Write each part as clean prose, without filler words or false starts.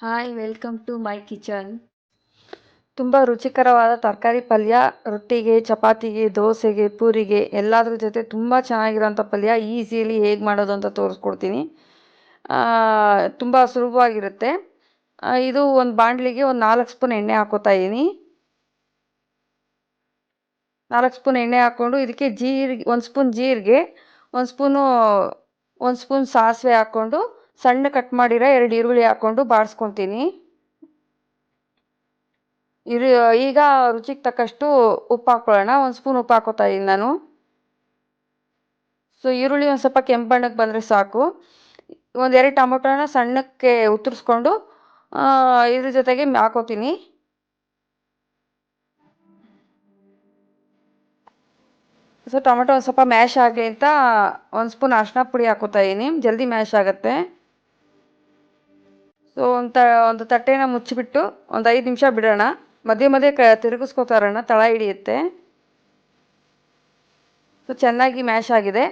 Hi welcome to my kitchen. ತುಂಬ ರುಚಿಕರವಾದ ತರಕಾರಿ ಪಲ್ಯ ರೊಟ್ಟಿಗೆ, ಚಪಾತಿಗೆ, ದೋಸೆಗೆ, ಪೂರಿಗೆ ಎಲ್ಲದ್ರ ಜೊತೆ ತುಂಬ ಚೆನ್ನಾಗಿರೋಂಥ ಪಲ್ಯ ಈಸಿಲಿ ಹೇಗೆ ಮಾಡೋದು ಅಂತ ತೋರಿಸ್ಕೊಡ್ತೀನಿ. ತುಂಬ ಸುಲಭವಾಗಿರುತ್ತೆ. ಇದು ಒಂದು ಬಾಣಲಿಗೆ ಒಂದು 4 ಸ್ಪೂನ್ ಎಣ್ಣೆ ಹಾಕೋತಾ ಇದ್ದೀನಿ. 4 ಸ್ಪೂನ್ ಎಣ್ಣೆ ಹಾಕ್ಕೊಂಡು ಇದಕ್ಕೆ ಜೀರಿಗೆ, 1 ಸ್ಪೂನ್ ಜೀರಿಗೆ, 1 ಸ್ಪೂನ್ ಸಾಸಿವೆ ಹಾಕ್ಕೊಂಡು ಸಣ್ಣ ಕಟ್ ಮಾಡಿರೋ 2 ಈರುಳ್ಳಿ ಹಾಕ್ಕೊಂಡು ಬಾಡಿಸ್ಕೊತೀನಿ. ಈಗ ರುಚಿಗೆ ತಕ್ಕಷ್ಟು ಉಪ್ಪು ಹಾಕ್ಕೊಳ್ಳೋಣ. 1 ಸ್ಪೂನ್ ಉಪ್ಪು ಹಾಕೋತಾ ಇದ್ದೀನಿ ನಾನು. ಸೊ ಈರುಳ್ಳಿ ಒಂದು ಸ್ವಲ್ಪ ಕೆಂಪು ಬಣ್ಣಕ್ಕೆ ಬಂದರೆ ಸಾಕು. 1-2 ಟೊಮೊಟೊನ ಸಣ್ಣಕ್ಕೆ ಉತ್ತರಿಸ್ಕೊಂಡು ಇದ್ರ ಜೊತೆಗೆ ಹಾಕೋತೀನಿ. ಸೊ ಟೊಮೆಟೊ ಒಂದು ಸ್ವಲ್ಪ ಮ್ಯಾಶ್ ಆಗಲಿ ಅಂತ 1 ಸ್ಪೂನ್ ಅರಿಶಿನ ಪುಡಿ ಹಾಕೋತಾ ಇದ್ದೀನಿ, ಜಲ್ದಿ ಮ್ಯಾಶ್ ಆಗುತ್ತೆ. ಸೊ ಒಂದು ತಟ್ಟೆನ ಮುಚ್ಚಿಬಿಟ್ಟು ಒಂದು 5 ನಿಮಿಷ ಬಿಡೋಣ. ಮಧ್ಯೆ ಮಧ್ಯೆ ತಿರುಗಿಸ್ಕೊತಾ ಇರೋಣ, ತಳ ಹಿಡಿಯುತ್ತೆ. ಸೊ ಚೆನ್ನಾಗಿ ಮ್ಯಾಶ್ ಆಗಿದೆ.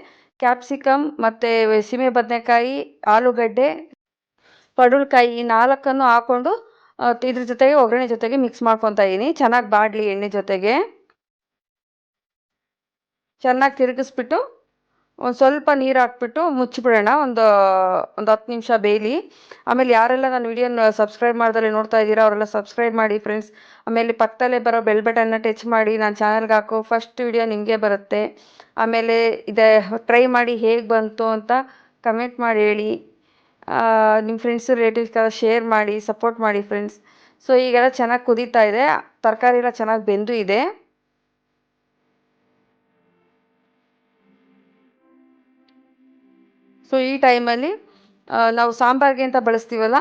ಕ್ಯಾಪ್ಸಿಕಮ್ ಮತ್ತು ಸೀಮೆ ಬದನೆಕಾಯಿ, ಆಲೂಗಡ್ಡೆ, ಪಡವಲಕಾಯಿ ಈ 4ನ್ನು ಹಾಕ್ಕೊಂಡು ಇದ್ರ ಜೊತೆಗೆ ಒಗ್ಗರಣೆ ಜೊತೆಗೆ ಮಿಕ್ಸ್ ಮಾಡ್ಕೊತಾ ಇದ್ದೀನಿ. ಚೆನ್ನಾಗಿ ಬಾಡಲಿ ಎಣ್ಣೆ ಜೊತೆಗೆ. ಚೆನ್ನಾಗಿ ತಿರುಗಿಸ್ಬಿಟ್ಟು ಒಂದು ಸ್ವಲ್ಪ ನೀರು ಹಾಕ್ಬಿಟ್ಟು ಮುಚ್ಚಿಬಿಡೋಣ. ಒಂದು 10 ನಿಮಿಷ ಬೇಯಲಿ. ಆಮೇಲೆ ಯಾರೆಲ್ಲ ನನ್ನ ವಿಡಿಯೋನ ಸಬ್ಸ್ಕ್ರೈಬ್ ಮಾಡ್ದಲೇ ನೋಡ್ತಾ ಇದ್ದೀರಾ ಅವರೆಲ್ಲ ಸಬ್ಸ್ಕ್ರೈಬ್ ಮಾಡಿ ಫ್ರೆಂಡ್ಸ್. ಆಮೇಲೆ ಪಕ್ಕದಲ್ಲೇ ಬರೋ ಬೆಲ್ ಬಟನ್ನ ಟಚ್ ಮಾಡಿ ನಾನು ಚಾನಲ್ಗೆ ಹಾಕೋ ಫಸ್ಟ್ ವಿಡಿಯೋ ನಿಮಗೆ ಬರುತ್ತೆ. ಆಮೇಲೆ ಟ್ರೈ ಮಾಡಿ ಹೇಗೆ ಬಂತು ಅಂತ ಕಮೆಂಟ್ ಮಾಡಿ ಹೇಳಿ. ನಿಮ್ಮ ಫ್ರೆಂಡ್ಸು ರಿಲೇಟಿವ್ಸ್ಗೆಲ್ಲ ಶೇರ್ ಮಾಡಿ ಸಪೋರ್ಟ್ ಮಾಡಿ ಫ್ರೆಂಡ್ಸ್. ಸೊ ಈಗೆಲ್ಲ ಚೆನ್ನಾಗಿ ಕುದೀತಾ ಇದೆ, ತರಕಾರಿ ಎಲ್ಲ ಚೆನ್ನಾಗಿ ಬೆಂದು ಇದೆ. ಸೊ ಈ ಟೈಮಲ್ಲಿ ನಾವು ಸಾಂಬಾರಿಗೆ ಅಂತ ಬಳಸ್ತೀವಲ್ಲ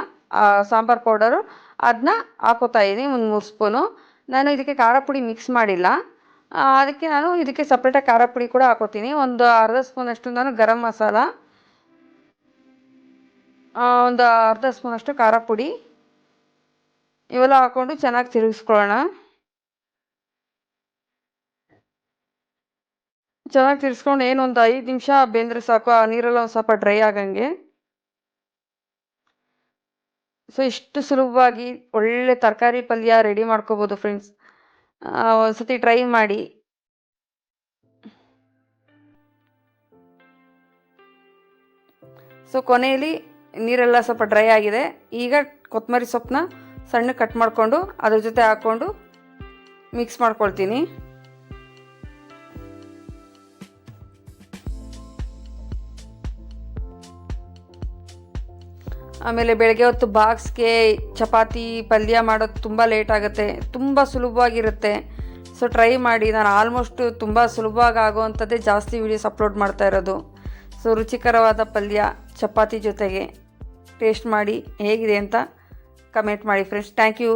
ಸಾಂಬಾರು ಪೌಡರು, ಅದನ್ನ ಹಾಕೋತಾ ಇದ್ದೀನಿ ಒಂದು 3 ಸ್ಪೂನು. ನಾನು ಇದಕ್ಕೆ ಖಾರ ಪುಡಿ ಮಿಕ್ಸ್ ಮಾಡಿಲ್ಲ, ಅದಕ್ಕೆ ನಾನು ಇದಕ್ಕೆ ಸಪ್ರೇಟಾಗಿ ಖಾರ ಪುಡಿ ಕೂಡ ಹಾಕೋತೀನಿ. ಒಂದು ಅರ್ಧ ಸ್ಪೂನಷ್ಟು ನಾನು ಗರಂ ಮಸಾಲ, ಒಂದು ಅರ್ಧ ಸ್ಪೂನಷ್ಟು ಖಾರ ಪುಡಿ ಇವೆಲ್ಲ ಹಾಕ್ಕೊಂಡು ಚೆನ್ನಾಗಿ ತಿರುಗಿಸ್ಕೊಳ್ಳೋಣ. ಚೆನ್ನಾಗಿ ತಿರ್ಸ್ಕೊಂಡು ಏನೊಂದು 5 ನಿಮಿಷ ಬೆಂದರೆ ಸಾಕು, ಆ ನೀರೆಲ್ಲ ಒಂದು ಸ್ವಲ್ಪ ಡ್ರೈ ಆಗಂಗೆ. ಸೊ ಇಷ್ಟು ಸುಲಭವಾಗಿ ಒಳ್ಳೆ ತರಕಾರಿ ಪಲ್ಯ ರೆಡಿ ಮಾಡ್ಕೋಬೋದು ಫ್ರೆಂಡ್ಸ್. ಒಂದ್ಸತಿ ಟ್ರೈ ಮಾಡಿ. ಸೊ ಕೊನೆಯಲ್ಲಿ ನೀರೆಲ್ಲ ಸ್ವಲ್ಪ ಡ್ರೈ ಆಗಿದೆ. ಈಗ ಕೊತ್ತಂಬರಿ ಸೊಪ್ಪನ್ನ ಸಣ್ಣ ಕಟ್ ಮಾಡಿಕೊಂಡು ಅದ್ರ ಜೊತೆ ಹಾಕ್ಕೊಂಡು ಮಿಕ್ಸ್ ಮಾಡ್ಕೊಳ್ತೀನಿ. ಆಮೇಲೆ ಬೆಳಗ್ಗೆ ಹೊತ್ತು ಬಾಕ್ಸ್ಗೆ ಚಪಾತಿ ಪಲ್ಯ ಮಾಡೋದು ತುಂಬ ಲೇಟ್ ಆಗುತ್ತೆ, ತುಂಬ ಸುಲಭವಾಗಿರುತ್ತೆ. ಸೊ ಟ್ರೈ ಮಾಡಿ. ನಾನು ಆಲ್ಮೋಸ್ಟ್ ತುಂಬ ಸುಲಭವಾಗಿ ಆಗೋವಂಥದ್ದೇ ಜಾಸ್ತಿ ವೀಡಿಯೋಸ್ ಅಪ್ಲೋಡ್ ಮಾಡ್ತಾ ಇರೋದು. ಸೊ ರುಚಿಕರವಾದ ಪಲ್ಯ ಚಪಾತಿ ಜೊತೆಗೆ ಟೇಸ್ಟ್ ಮಾಡಿ ಹೇಗಿದೆ ಅಂತ ಕಮೆಂಟ್ ಮಾಡಿ ಫ್ರೆಂಡ್ಸ್. Thank you.